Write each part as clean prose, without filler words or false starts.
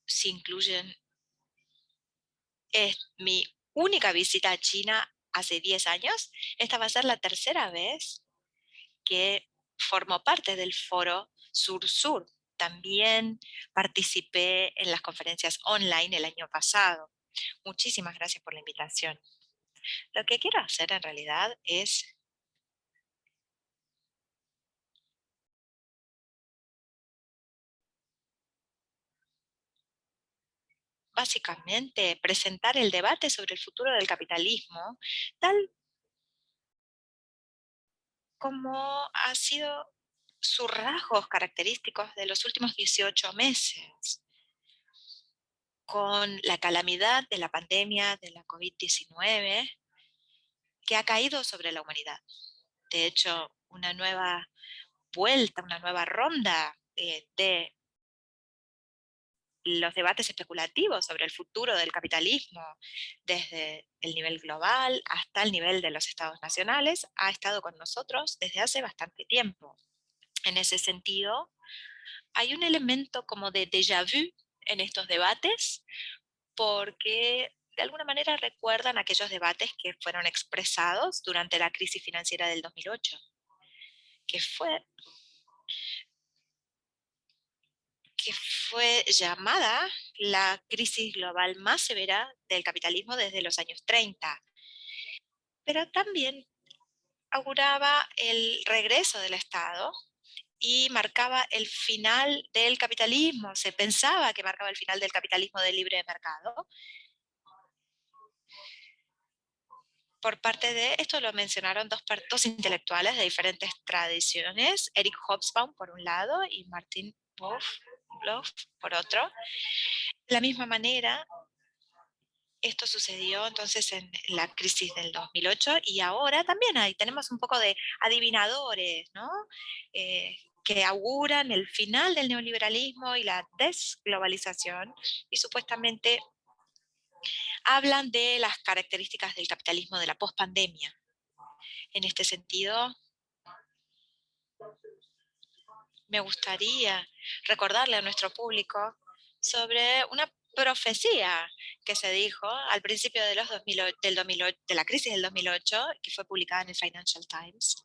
si incluyen mi única visita a China hace 10 años. Esta va a ser la tercera vez que formo parte del foro Sur-Sur. También participé en las conferencias online el año pasado. Muchísimas gracias por la invitación. Lo que quiero hacer en realidad es básicamente presentar el debate sobre el futuro del capitalismo, tal como ha sido sus rasgos característicos de los últimos 18 meses, con la calamidad de la pandemia de la COVID-19 que ha caído sobre la humanidad. De hecho, una nueva vuelta, una nueva ronda de los debates especulativos sobre el futuro del capitalismo, desde el nivel global hasta el nivel de los estados nacionales, ha estado con nosotros desde hace bastante tiempo. En ese sentido, hay un elemento como de déjà vu en estos debates, porque de alguna manera recuerdan aquellos debates que fueron expresados durante la crisis financiera del 2008, que fue que fue llamada la crisis global más severa del capitalismo desde los años 30, pero también auguraba el regreso del Estado y marcaba el final del capitalismo. Se pensaba que marcaba el final del capitalismo de libre mercado. Por parte de esto lo mencionaron dos intelectuales de diferentes tradiciones, Eric Hobsbawm por un lado y Martin Wolf por otro. De la misma manera, esto sucedió entonces en la crisis del 2008 y ahora también tenemos un poco de adivinadores, ¿no? Que auguran el final del neoliberalismo y la desglobalización y supuestamente hablan de las características del capitalismo de la pospandemia. En este sentido, me gustaría recordarle a nuestro público sobre una profecía que se dijo al principio de, de la crisis del 2008, que fue publicada en el Financial Times,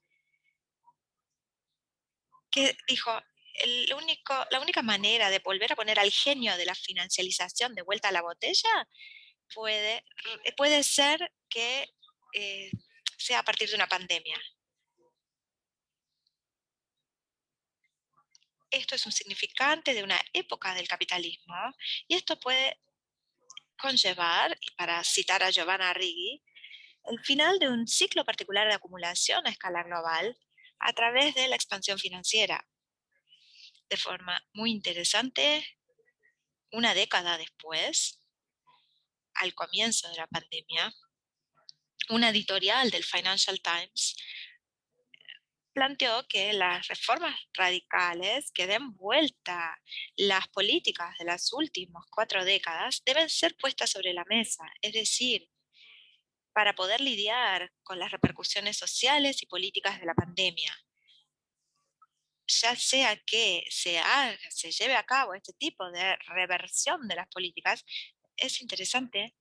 que dijo, la única manera de volver a poner al genio de la financialización de vuelta a la botella puede ser que eh, sea a partir de una pandemia. Esto es un significante de una época del capitalismo y esto puede conllevar, para citar a Giovanna Riggi, el final de un ciclo particular de acumulación a escala global a través de la expansión financiera. De forma muy interesante, una década después, al comienzo de la pandemia, una editorial del Financial Times planteó que las reformas radicales que den vuelta las políticas de las últimas 4 décadas deben ser puestas sobre la mesa, es decir, para poder lidiar con las repercusiones sociales y políticas de la pandemia. Ya sea que se lleve a cabo este tipo de reversión de las políticas, es interesante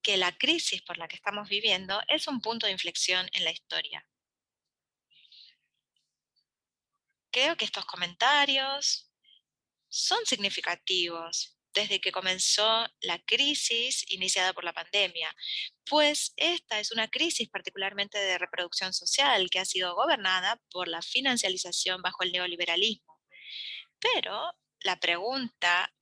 que la crisis por la que estamos viviendo es un punto de inflexión en la historia. Creo que estos comentarios son significativos desde que comenzó la crisis iniciada por la pandemia, pues esta es una crisis particularmente de reproducción social que ha sido gobernada por la financialización bajo el neoliberalismo. Pero la pregunta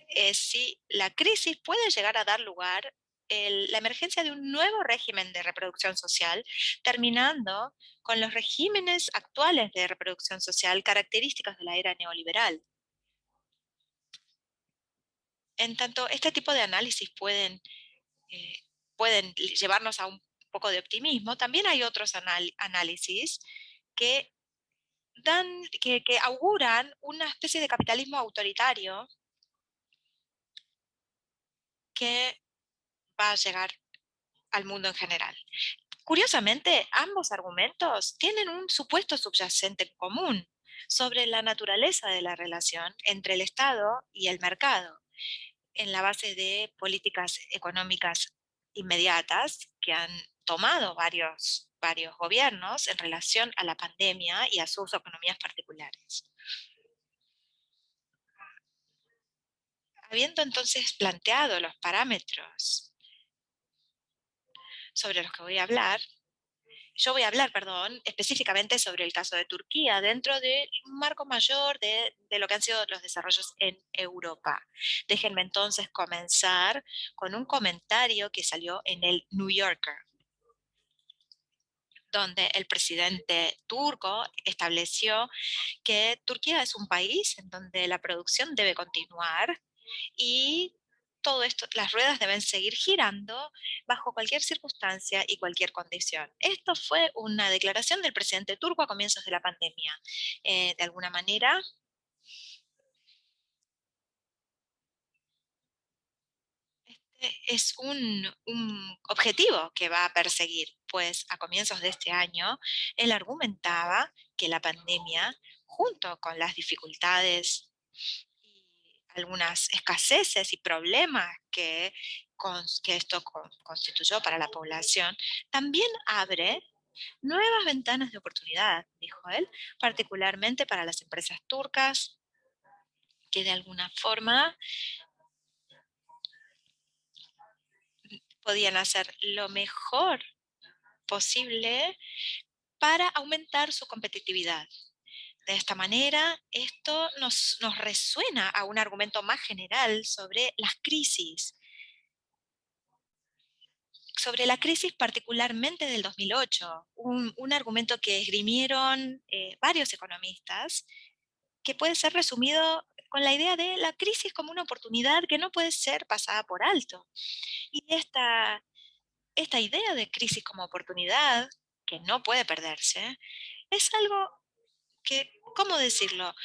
es si la crisis puede llegar a dar lugar a la emergencia de un nuevo régimen de reproducción social, terminando con los regímenes actuales de reproducción social característicos de la era neoliberal. En tanto, este tipo de análisis eh, pueden llevarnos a un poco de optimismo, también hay otros análisis que que auguran una especie de capitalismo autoritario que va a llegar al mundo en general. Curiosamente, ambos argumentos tienen un supuesto subyacente en común sobre la naturaleza de la relación entre el Estado y el mercado. en la base de políticas económicas inmediatas que han tomado varios gobiernos en relación a la pandemia y a sus economías particulares. Habiendo entonces planteado los parámetros sobre los que voy a hablar, yo voy a hablar, perdón, específicamente sobre el caso de Turquía, dentro de un marco mayor de lo que han sido los desarrollos en Europa. Déjenme entonces comenzar con un comentario que salió en el New Yorker, donde el presidente turco estableció que Turquía es un país en donde la producción debe continuar y todo esto, las ruedas deben seguir girando bajo cualquier circunstancia y cualquier condición. Esto fue una declaración del presidente turco a comienzos de la pandemia. De alguna manera, es un objetivo que va a perseguir, pues a comienzos de este año, él argumentaba que la pandemia, junto con las dificultades y algunas escaseces y problemas que esto constituyó para la población, también abre nuevas ventanas de oportunidad, dijo él, particularmente para las empresas turcas que de alguna forma podían hacer lo mejor posible para aumentar su competitividad. De esta manera, esto nos resuena a un argumento más general sobre la crisis particularmente del 2008, un argumento que esgrimieron varios economistas, que puede ser resumido con la idea de la crisis como una oportunidad que no puede ser pasada por alto. Y esta idea de crisis como oportunidad, que no puede perderse, es algo que, ¿cómo decirlo?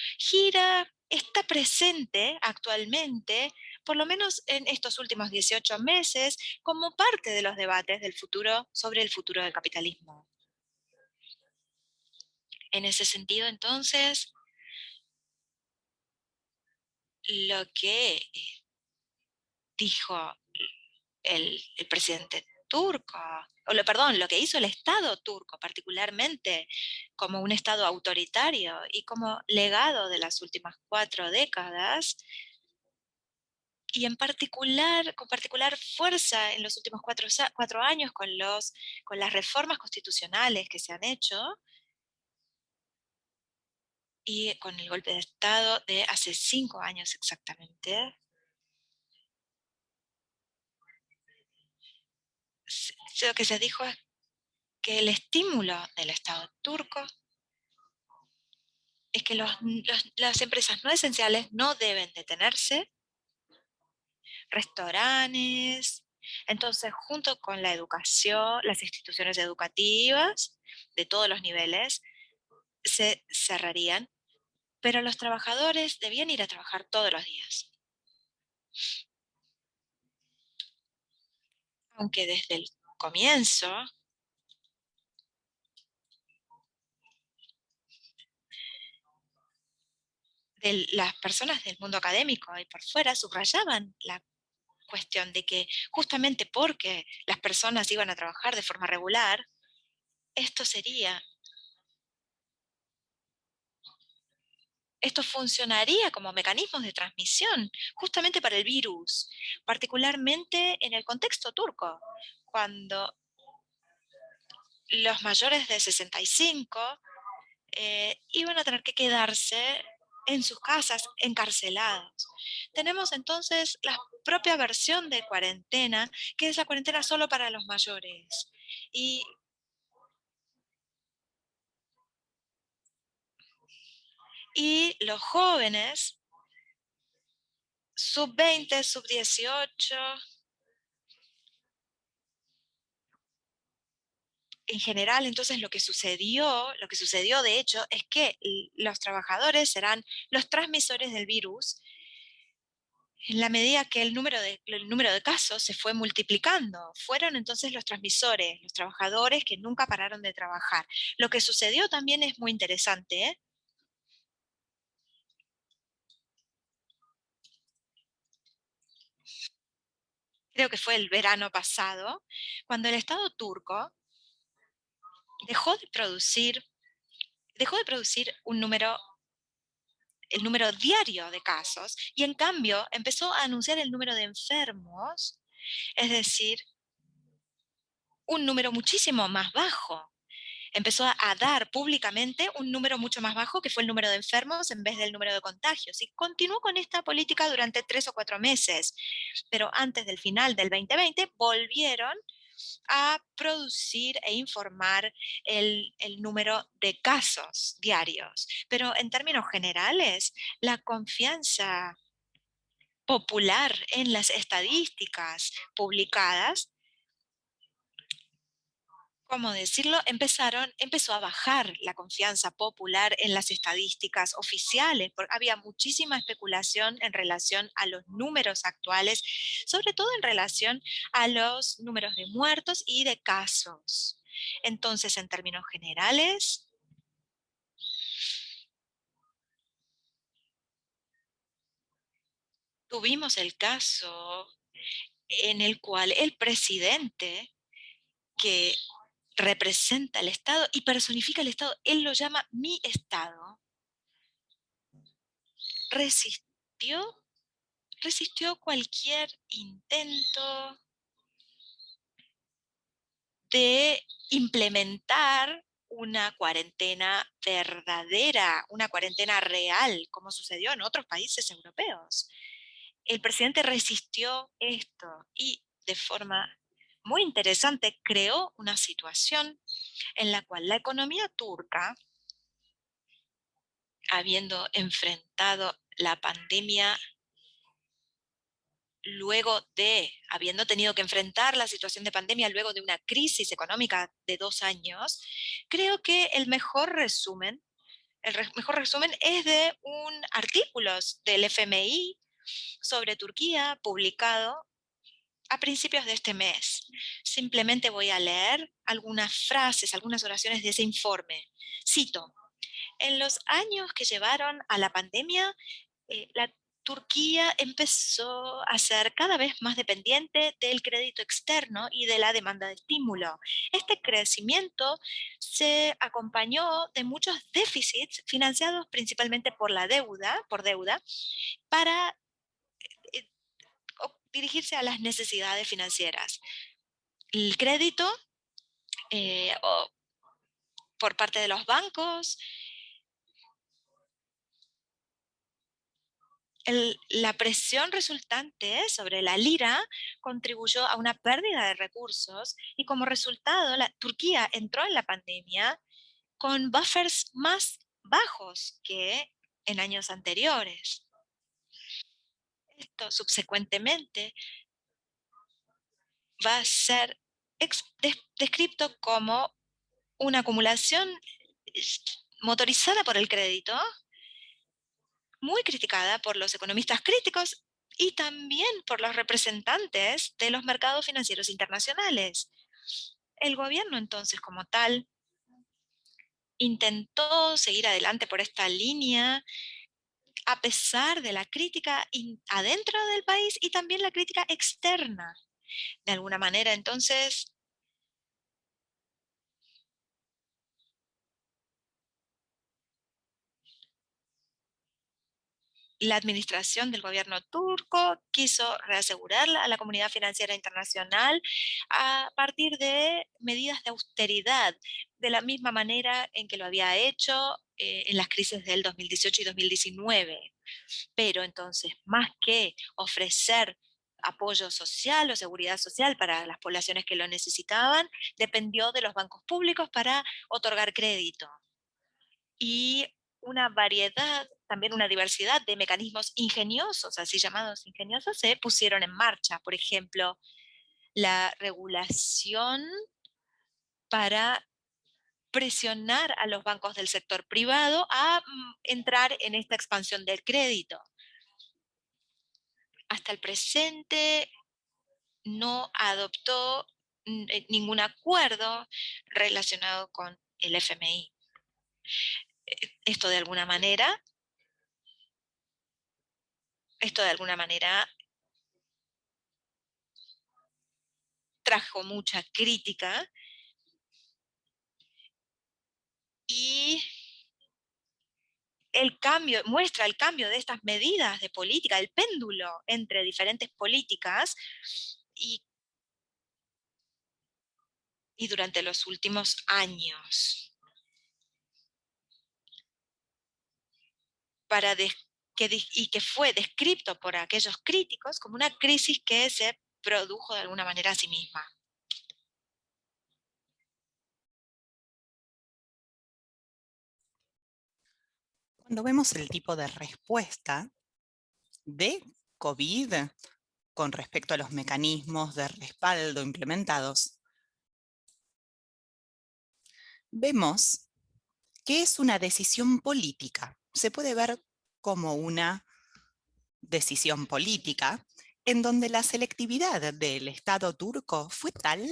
Está presente actualmente, por lo menos en estos últimos 18 meses, como parte de los debates del futuro sobre el futuro del capitalismo. En ese sentido, entonces, lo que dijo el presidente turco, perdón, lo que hizo el Estado turco, particularmente como un Estado autoritario y como legado de las últimas 4 décadas, y en particular, con particular fuerza en los últimos 4 años con las reformas constitucionales que se han hecho y con el golpe de Estado de hace 5 años exactamente, lo que se dijo es que el estímulo del Estado turco es que las empresas no esenciales no deben detenerse, restaurantes, entonces junto con la educación, las instituciones educativas de todos los niveles se cerrarían, pero los trabajadores debían ir a trabajar todos los días. Aunque desde el comienzo las personas del mundo académico y por fuera subrayaban la cuestión de que justamente porque las personas iban a trabajar de forma regular, esto sería, esto funcionaría como mecanismos de transmisión justamente para el virus, particularmente en el contexto turco, cuando los mayores de 65 iban a tener que quedarse en sus casas encarcelados. Tenemos entonces la propia versión de cuarentena, que es la cuarentena solo para los mayores. Y, y los jóvenes, sub 20, sub 18, en general, entonces lo que sucedió de hecho es que los trabajadores serán los transmisores del virus en la medida que el número de casos se fue multiplicando. Fueron entonces los transmisores, los trabajadores que nunca pararon de trabajar. Lo que sucedió también es muy interesante, ¿eh? creo que fue el verano pasado, cuando el Estado turco dejó de producir, dejó de producir el número diario de casos y en cambio empezó a anunciar el número de enfermos, es decir, un número muchísimo más bajo. Empezó a dar públicamente un número mucho más bajo, que fue el número de enfermos en vez del número de contagios. Y continuó con esta política durante 3 o 4 meses. Pero antes del final del 2020 volvieron a producir e informar el número de casos diarios. Pero en términos generales, la confianza popular en las estadísticas publicadas, ¿cómo decirlo? Empezó a bajar la confianza popular en las estadísticas oficiales, porque había muchísima especulación en relación a los números actuales, sobre todo en relación a los números de muertos y de casos. Entonces, en términos generales, tuvimos el caso en el cual el presidente, que representa el Estado y personifica el Estado, él lo llama mi Estado, resistió resistió cualquier intento de implementar una cuarentena verdadera, una cuarentena real, como sucedió en otros países europeos. El presidente resistió esto y de forma muy interesante creó una situación en la cual la economía turca, habiendo enfrentado la pandemia habiendo tenido que enfrentar la situación de pandemia luego de una crisis económica de 2 años, creo que mejor resumen es de un artículo del FMI sobre Turquía publicado a principios de este mes. Simplemente voy a leer algunas frases, algunas oraciones de ese informe. Cito: en los años que llevaron a la pandemia, la Turquía empezó a ser cada vez más dependiente del crédito externo y de la demanda de estímulo. Este crecimiento se acompañó de muchos déficits financiados principalmente por deuda, para eh, dirigirse a las necesidades financieras. El crédito por parte de los bancos, la presión resultante sobre la lira contribuyó a una pérdida de recursos y como resultado Turquía entró en la pandemia con buffers más bajos que en años anteriores. Esto subsecuentemente va a ser descrito como una acumulación motorizada por el crédito, muy criticada por los economistas críticos y también por los representantes de los mercados financieros internacionales. El gobierno entonces como tal intentó seguir adelante por esta línea a pesar de la crítica adentro del país y también la crítica externa. De alguna manera, entonces, la administración del gobierno turco quiso reasegurarla a la comunidad financiera internacional a partir de medidas de austeridad, de la misma manera en que lo había hecho en las crisis del 2018 y 2019. Pero entonces, más que ofrecer apoyo social o seguridad social para las poblaciones que lo necesitaban, dependió de los bancos públicos para otorgar crédito. Y una variedad, también una diversidad de mecanismos ingeniosos, así llamados ingeniosos, se pusieron en marcha. Por ejemplo, la regulación para presionar a los bancos del sector privado a entrar en esta expansión del crédito. Hasta el presente no adoptó ningún acuerdo relacionado con el FMI. Esto de alguna manera, esto de alguna manera trajo mucha crítica y muestra el cambio de estas medidas de política, el péndulo entre diferentes políticas y, y durante los últimos años. Y que fue descrito por aquellos críticos como una crisis que se produjo de alguna manera a sí misma. Cuando vemos el tipo de respuesta de COVID con respecto a los mecanismos de respaldo implementados, vemos que es una decisión política. Se puede ver como una decisión política en donde la selectividad del Estado turco fue tal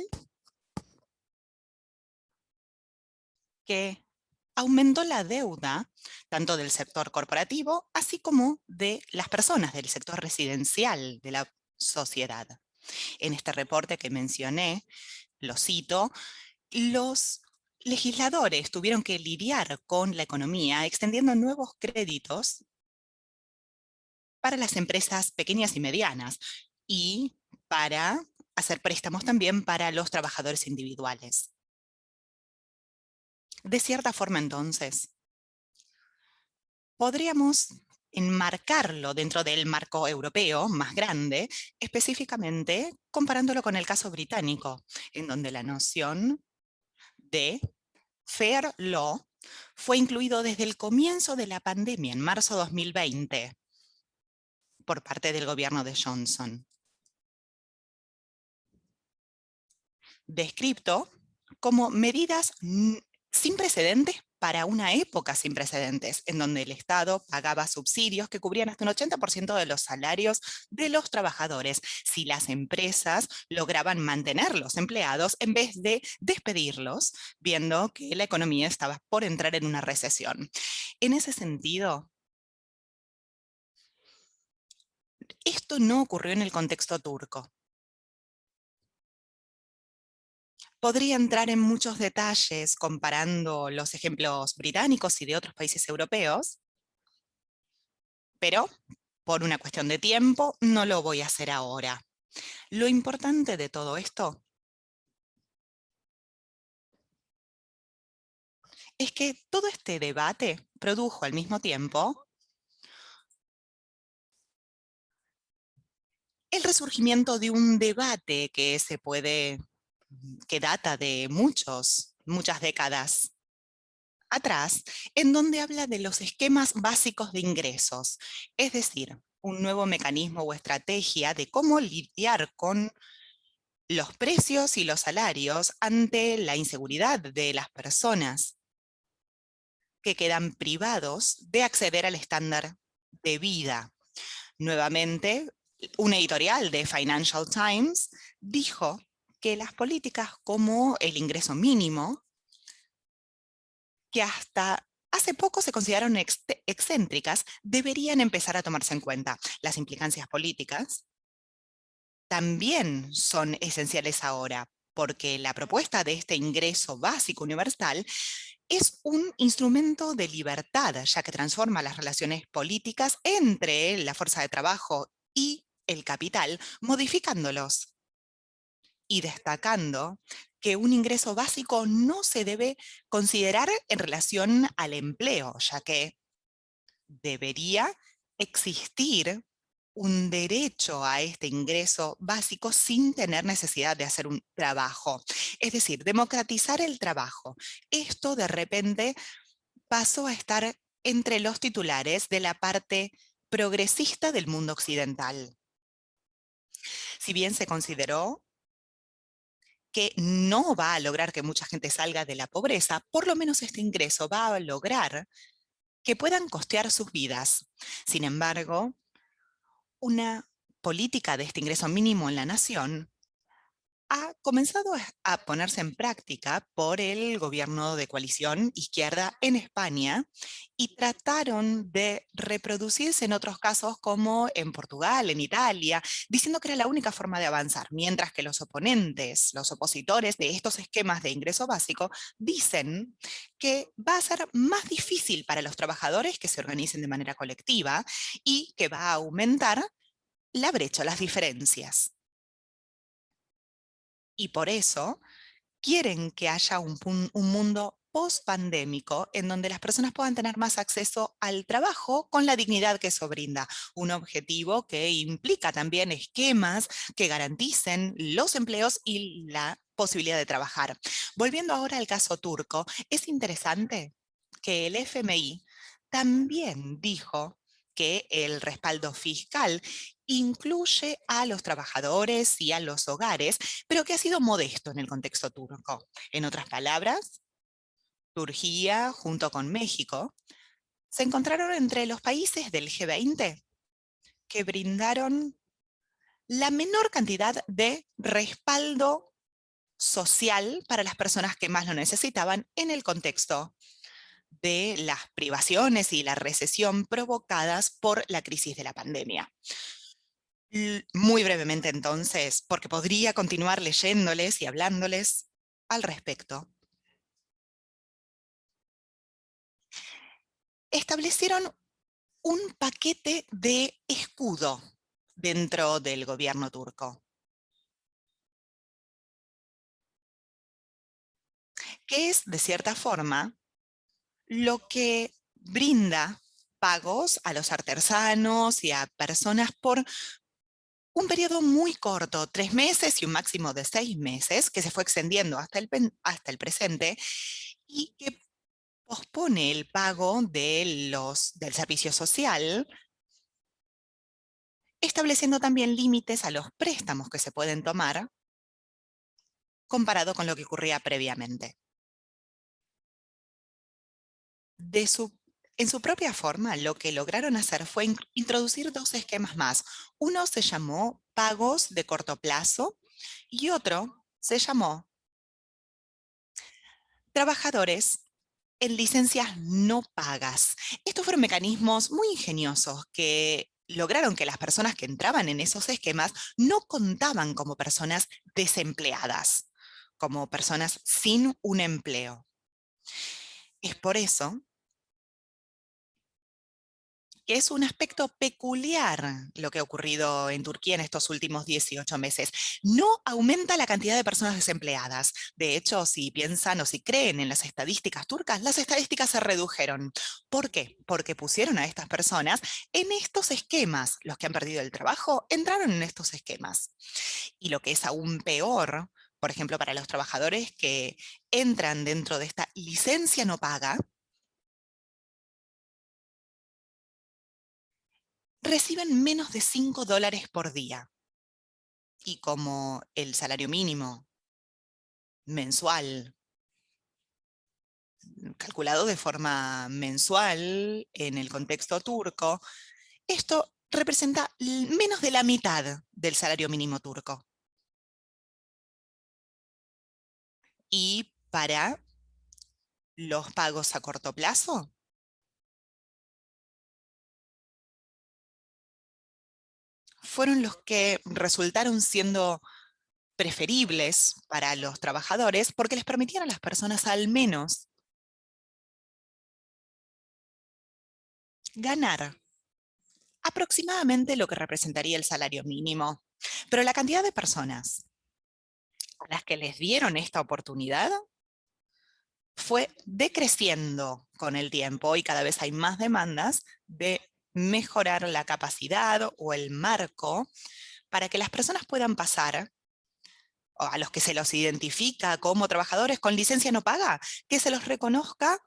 que aumentó la deuda tanto del sector corporativo así como de las personas del sector residencial de la sociedad. En este reporte que mencioné, lo cito, los legisladores tuvieron que lidiar con la economía extendiendo nuevos créditos para las empresas pequeñas y medianas y para hacer préstamos también para los trabajadores individuales. De cierta forma, entonces, podríamos enmarcarlo dentro del marco europeo más grande, específicamente comparándolo con el caso británico, en donde la noción de Fair Law fue incluido desde el comienzo de la pandemia, en marzo de 2020, por parte del gobierno de Johnson. Descrito como medidas sin precedentes para una época sin precedentes, en donde el Estado pagaba subsidios que cubrían hasta un 80% de los salarios de los trabajadores, si las empresas lograban mantener los empleados en vez de despedirlos, viendo que la economía estaba por entrar en una recesión. En ese sentido, esto no ocurrió en el contexto turco. Podría entrar en muchos detalles comparando los ejemplos británicos y de otros países europeos, pero por una cuestión de tiempo no lo voy a hacer ahora. Lo importante de todo esto es que todo este debate produjo al mismo tiempo el resurgimiento de un debate que data de muchas décadas atrás, en donde habla de los esquemas básicos de ingresos, es decir, un nuevo mecanismo o estrategia de cómo lidiar con los precios y los salarios ante la inseguridad de las personas que quedan privados de acceder al estándar de vida. Nuevamente, un editorial de Financial Times dijo que las políticas como el ingreso mínimo, que hasta hace poco se consideraron excéntricas, deberían empezar a tomarse en cuenta. Las implicancias políticas también son esenciales ahora, porque la propuesta de este ingreso básico universal es un instrumento de libertad, ya que transforma las relaciones políticas entre la fuerza de trabajo y el capital, modificándolos y destacando que un ingreso básico no se debe considerar en relación al empleo, ya que debería existir un derecho a este ingreso básico sin tener necesidad de hacer un trabajo. Es decir, democratizar el trabajo. Esto de repente pasó a estar entre los titulares de la parte progresista del mundo occidental. Si bien se consideró que no va a lograr que mucha gente salga de la pobreza, por lo menos este ingreso va a lograr que puedan costear sus vidas. Sin embargo, una política de este ingreso mínimo en la nación ha comenzado a ponerse en práctica por el gobierno de coalición izquierda en España y trataron de reproducirse en otros casos como en Portugal, en Italia, diciendo que era la única forma de avanzar, mientras que los oponentes, los opositores de estos esquemas de ingreso básico dicen que va a ser más difícil para los trabajadores que se organicen de manera colectiva y que va a aumentar la brecha, las diferencias. Y por eso quieren que haya un mundo post-pandémico en donde las personas puedan tener más acceso al trabajo con la dignidad que eso brinda. Un objetivo que implica también esquemas que garanticen los empleos y la posibilidad de trabajar. Volviendo ahora al caso turco, es interesante que el FMI también dijo que el respaldo fiscal incluye a los trabajadores y a los hogares, pero que ha sido modesto en el contexto turco. En otras palabras, Turquía, junto con México, se encontraron entre los países del G20 que brindaron la menor cantidad de respaldo social para las personas que más lo necesitaban en el contexto de las privaciones y la recesión provocadas por la crisis de la pandemia. Muy brevemente entonces, porque podría continuar leyéndoles y hablándoles al respecto. Establecieron un paquete de escudo dentro del gobierno turco, que es, de cierta forma, lo que brinda pagos a los artesanos y a personas por un periodo muy corto, 3 meses y un máximo de 6 meses, que se fue extendiendo hasta el presente, y que pospone el pago del servicio social, estableciendo también límites a los préstamos que se pueden tomar comparado con lo que ocurría previamente. En su propia forma, lo que lograron hacer fue introducir 2 esquemas más. Uno se llamó pagos de corto plazo y otro se llamó trabajadores en licencias no pagas. Estos fueron mecanismos muy ingeniosos que lograron que las personas que entraban en esos esquemas no contaban como personas desempleadas, como personas sin un empleo. Es por eso que es un aspecto peculiar lo que ha ocurrido en Turquía en estos últimos 18 meses. No aumenta la cantidad de personas desempleadas. De hecho, si piensan o si creen en las estadísticas turcas, las estadísticas se redujeron. ¿Por qué? Porque pusieron a estas personas en estos esquemas. Los que han perdido el trabajo entraron en estos esquemas. Y lo que es aún peor, por ejemplo, para los trabajadores que entran dentro de esta licencia no paga, reciben menos de $5 por día. Y como el salario mínimo mensual, calculado de forma mensual en el contexto turco, esto representa menos de la mitad del salario mínimo turco. Y para los pagos a corto plazo, fueron los que resultaron siendo preferibles para los trabajadores porque les permitían a las personas al menos ganar aproximadamente lo que representaría el salario mínimo. Pero la cantidad de personas a las que les dieron esta oportunidad fue decreciendo con el tiempo y cada vez hay más demandas de mejorar la capacidad o el marco para que las personas puedan pasar, o a los que se los identifica como trabajadores con licencia no paga, que se los reconozca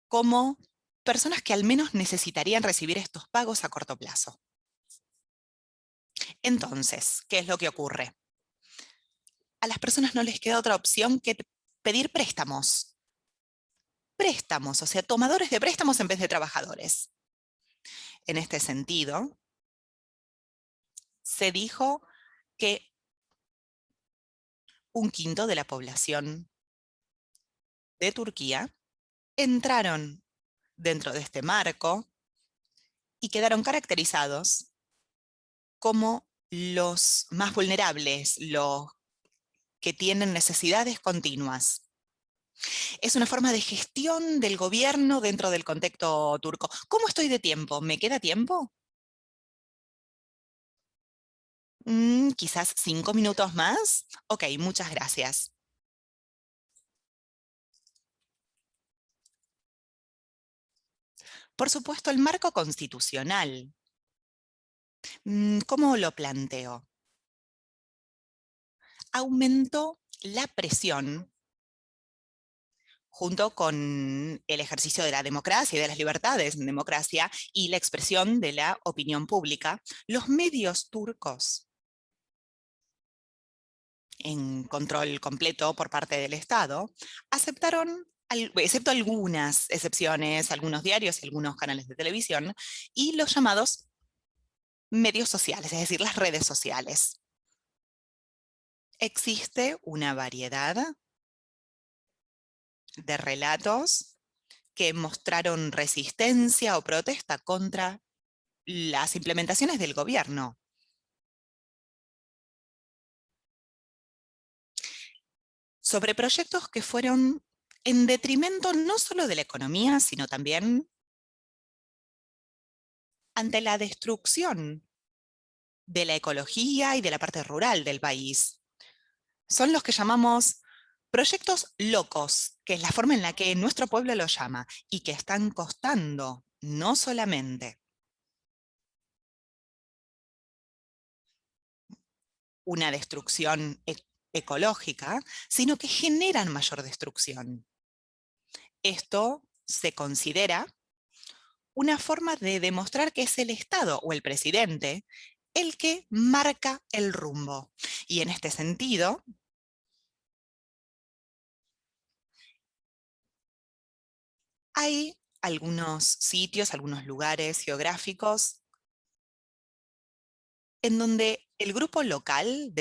como personas que al menos necesitarían recibir estos pagos a corto plazo. Entonces, ¿qué es lo que ocurre? A las personas no les queda otra opción que pedir préstamos. Préstamos, o sea, tomadores de préstamos en vez de trabajadores. En este sentido, se dijo que 1/5 de la población de Turquía entraron dentro de este marco y quedaron caracterizados como los más vulnerables, los que tienen necesidades continuas. Es una forma de gestión del gobierno dentro del contexto turco. ¿Cómo estoy de tiempo? ¿Me queda tiempo? Quizás 5 minutos más. Ok, muchas gracias. Por supuesto, el marco constitucional. ¿Cómo lo planteo? Aumentó la presión junto con el ejercicio de la democracia y de las libertades en democracia y la expresión de la opinión pública. Los medios turcos, en control completo por parte del Estado, aceptaron, excepto algunas excepciones, algunos diarios y algunos canales de televisión, y los llamados medios sociales, es decir, las redes sociales. Existe una variedad de relatos que mostraron resistencia o protesta contra las implementaciones del gobierno. Sobre proyectos que fueron en detrimento no solo de la economía, sino también ante la destrucción de la ecología y de la parte rural del país. Son los que llamamos proyectos locos, que es la forma en la que nuestro pueblo lo llama, y que están costando no solamente una destrucción ecológica, sino que generan mayor destrucción. Esto se considera una forma de demostrar que es el Estado o el presidente el que marca el rumbo. Y en este sentido, hay algunos sitios, algunos lugares geográficos en donde el grupo local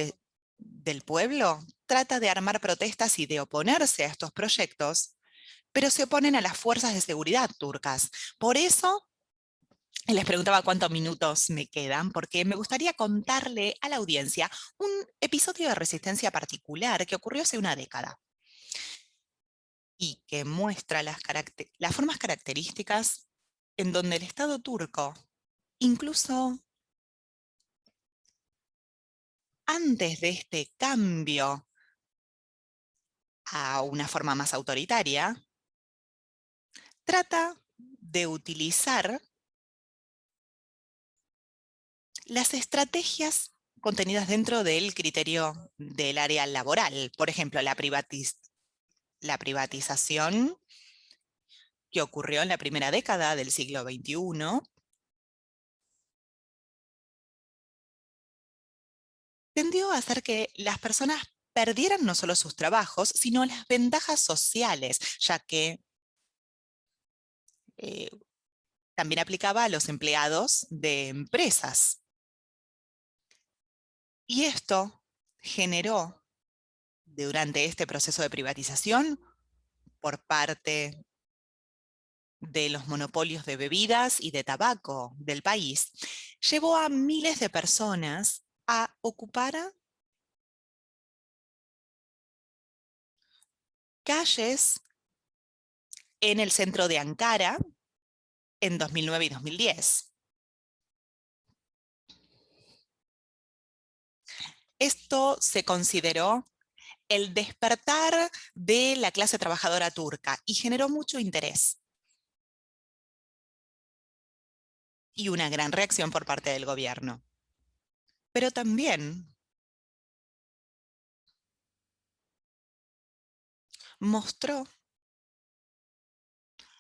del pueblo trata de armar protestas y de oponerse a estos proyectos, pero se oponen a las fuerzas de seguridad turcas. Por eso les preguntaba cuántos minutos me quedan, porque me gustaría contarle a la audiencia un episodio de resistencia particular que ocurrió hace una década y que muestra las formas características en donde el Estado turco, incluso antes de este cambio a una forma más autoritaria, trata de utilizar las estrategias contenidas dentro del criterio del área laboral. Por ejemplo, la privatización que ocurrió en la primera década del siglo XXI tendió a hacer que las personas perdieran no solo sus trabajos, sino las ventajas sociales, ya que eh, también aplicaba a los empleados de empresas. Y esto generó, durante este proceso de privatización, por parte de los monopolios de bebidas y de tabaco del país, llevó a miles de personas a ocupar calles en el centro de Ankara en 2009 y 2010. Esto se consideró el despertar de la clase trabajadora turca y generó mucho interés y una gran reacción por parte del gobierno. Pero también mostró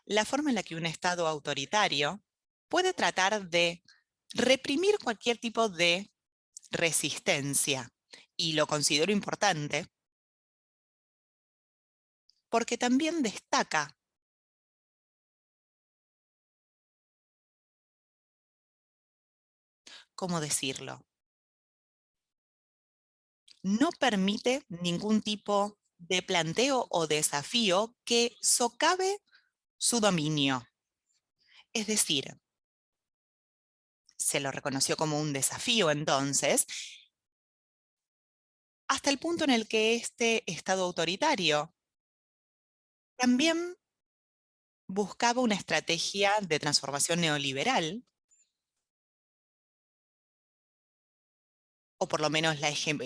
la forma en la que un Estado autoritario puede tratar de reprimir cualquier tipo de resistencia. Y lo considero importante porque también destaca, ¿cómo decirlo?, no permite ningún tipo de planteo o desafío que socave su dominio. Es decir, se lo reconoció como un desafío entonces, hasta el punto en el que este Estado autoritario también buscaba una estrategia de transformación neoliberal, o por lo menos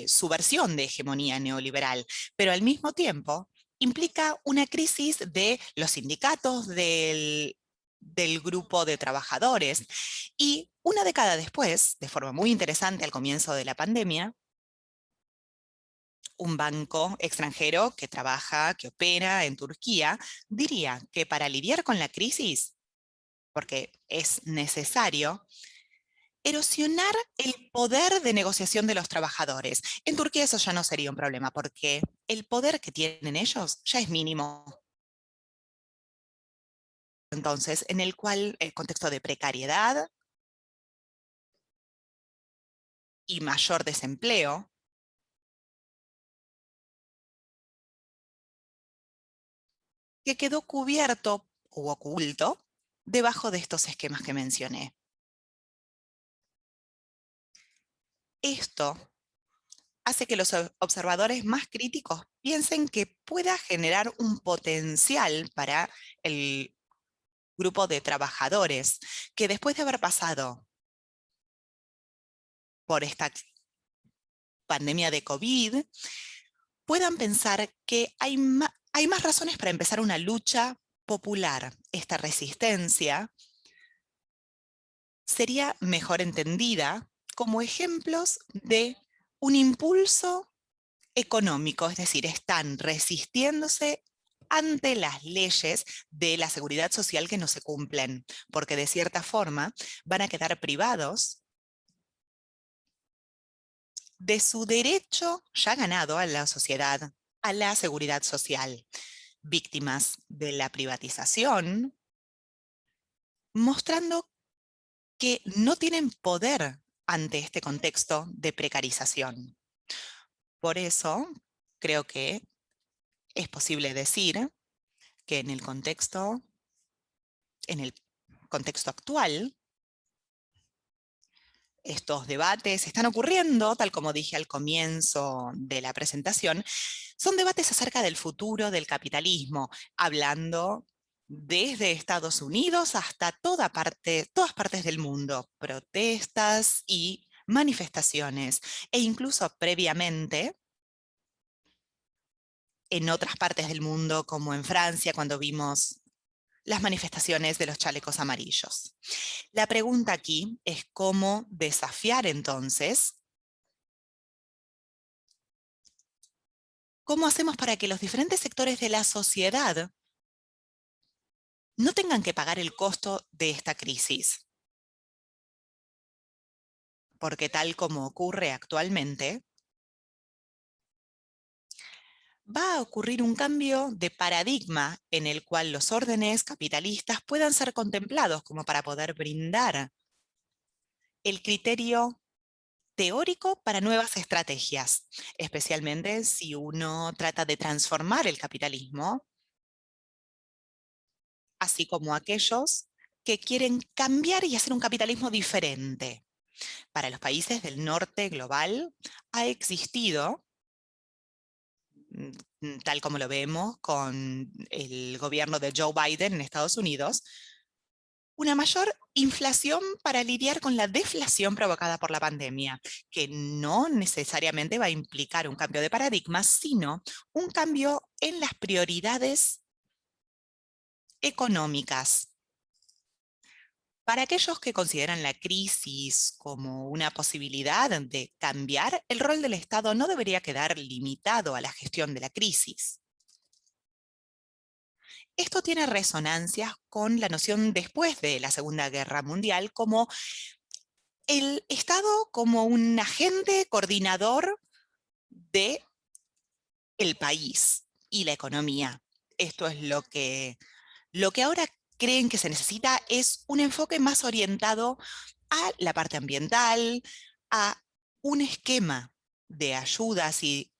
su versión de hegemonía neoliberal, pero al mismo tiempo implica una crisis de los sindicatos, del grupo de trabajadores. Y una década después, de forma muy interesante al comienzo de la pandemia, un banco extranjero que trabaja, que opera en Turquía, diría que para lidiar con la crisis, porque es necesario, erosionar el poder de negociación de los trabajadores. En Turquía eso ya no sería un problema, porque el poder que tienen ellos ya es mínimo. Entonces, en el cual el contexto de precariedad y mayor desempleo, que quedó cubierto u oculto debajo de estos esquemas que mencioné. Esto hace que los observadores más críticos piensen que pueda generar un potencial para el grupo de trabajadores que después de haber pasado por esta pandemia de COVID, puedan pensar que hay más razones para empezar una lucha popular. Esta resistencia sería mejor entendida como ejemplos de un impulso económico, es decir, están resistiéndose ante las leyes de la seguridad social que no se cumplen, porque de cierta forma van a quedar privados de su derecho ya ganado a la sociedad, a la seguridad social, víctimas de la privatización, mostrando que no tienen poder ante este contexto de precarización. Por eso, creo que es posible decir que en el contexto actual, estos debates están ocurriendo, tal como dije al comienzo de la presentación, son debates acerca del futuro del capitalismo, hablando desde Estados Unidos hasta todas partes del mundo, protestas y manifestaciones, e incluso previamente en otras partes del mundo, como en Francia, cuando vimos las manifestaciones de los chalecos amarillos. La pregunta aquí es cómo desafiar entonces, cómo hacemos para que los diferentes sectores de la sociedad no tengan que pagar el costo de esta crisis. Porque tal como ocurre actualmente, va a ocurrir un cambio de paradigma en el cual los órdenes capitalistas puedan ser contemplados como para poder brindar el criterio teórico para nuevas estrategias, especialmente si uno trata de transformar el capitalismo, así como aquellos que quieren cambiar y hacer un capitalismo diferente. Para los países del norte global ha existido, tal como lo vemos con el gobierno de Joe Biden en Estados Unidos, una mayor inflación para lidiar con la deflación provocada por la pandemia, que no necesariamente va a implicar un cambio de paradigma, sino un cambio en las prioridades económicas. Para aquellos que consideran la crisis como una posibilidad de cambiar, el rol del Estado no debería quedar limitado a la gestión de la crisis. Esto tiene resonancias con la noción después de la Segunda Guerra Mundial como el Estado como un agente coordinador de el país y la economía. Esto es lo que ahora creen que se necesita es un enfoque más orientado a la parte ambiental, a un esquema de ayudas y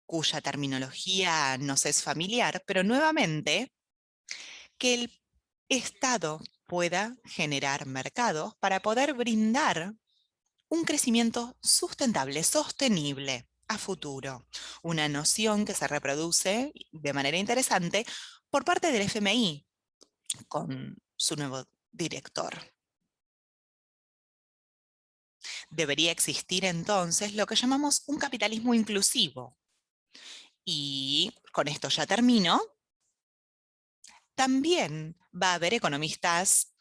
cuya terminología nos es familiar, pero nuevamente que el Estado pueda generar mercados para poder brindar un crecimiento sustentable, sostenible a futuro. Una noción que se reproduce de manera interesante por parte del FMI con su nuevo director. Debería existir entonces lo que llamamos un capitalismo inclusivo. Y con esto ya termino. También va a haber economistas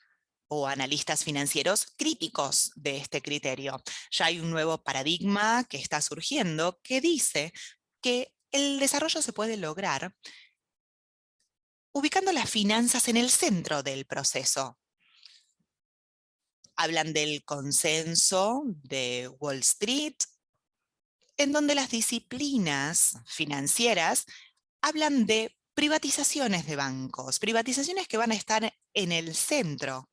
o analistas financieros críticos de este criterio. Ya hay un nuevo paradigma que está surgiendo que dice que el desarrollo se puede lograr ubicando las finanzas en el centro del proceso. Hablan del consenso de Wall Street, en donde las disciplinas financieras hablan de privatizaciones de bancos, privatizaciones que van a estar en el centro,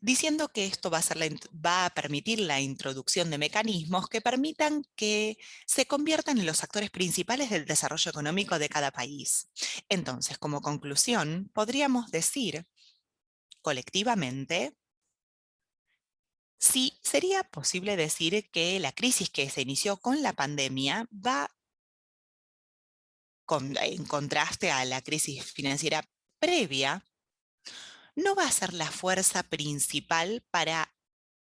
diciendo que esto va a permitir la introducción de mecanismos que permitan que se conviertan en los actores principales del desarrollo económico de cada país. Entonces, como conclusión, podríamos decir colectivamente si sería posible decir que la crisis que se inició con la pandemia va en contraste a la crisis financiera previa, no va a ser la fuerza principal para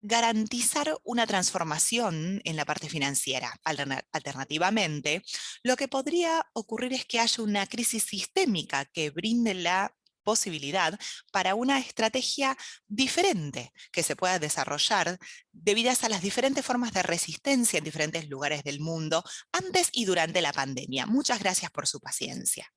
garantizar una transformación en la parte financiera. Alternativamente, lo que podría ocurrir es que haya una crisis sistémica que brinde la posibilidad para una estrategia diferente que se pueda desarrollar debido a las diferentes formas de resistencia en diferentes lugares del mundo antes y durante la pandemia. Muchas gracias por su paciencia.